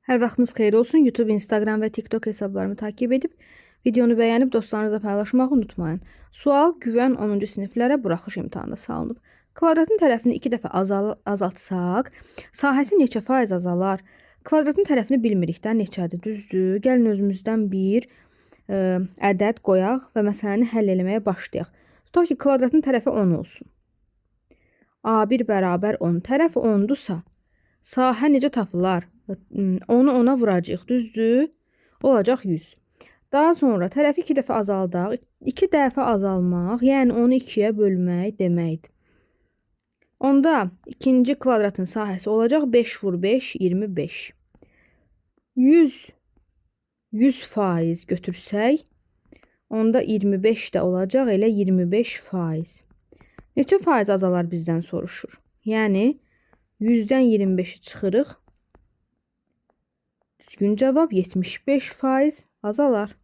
Hər vaxtınız xeyir olsun. YouTube, Instagram və TikTok hesablarımı takip edib, videonu bəyənib dostlarınızla paylaşmağı unutmayın. Sual güvən 10-cu siniflərə buraxış imtahanında salınıb. Kvadratın tərəfini 2 dəfə azaltsaq, sahəsi neçə faiz azalar? Kvadratın tərəfini bilmirik də neçədir, düzdür? Gəlin özümüzdən bir ədəd qoyaq və məsələni həll etməyə başlayaq. Tutaq ki, kvadratın tərəfi 10 olsun. A1 bərabər 10 tərəfi 10-dursa, sahə necə tapılar? Onu 10-a vuracaq, düzdür? Olacaq 100. Daha sonra tərəfi 2 dəfə azaldaq. 2 dəfə azalmaq, yəni onu 2-yə bölmək deməkdir. Onda ikinci kvadratın sahəsi olacaq 5 vur 5, 25. 100% götürsək, onda 25 də olacaq, elə 25%. Neçə faiz azalar bizdən soruşur? Yəni 100-dən 25-i çıxırıq. Düzgün cavab 75% azalar.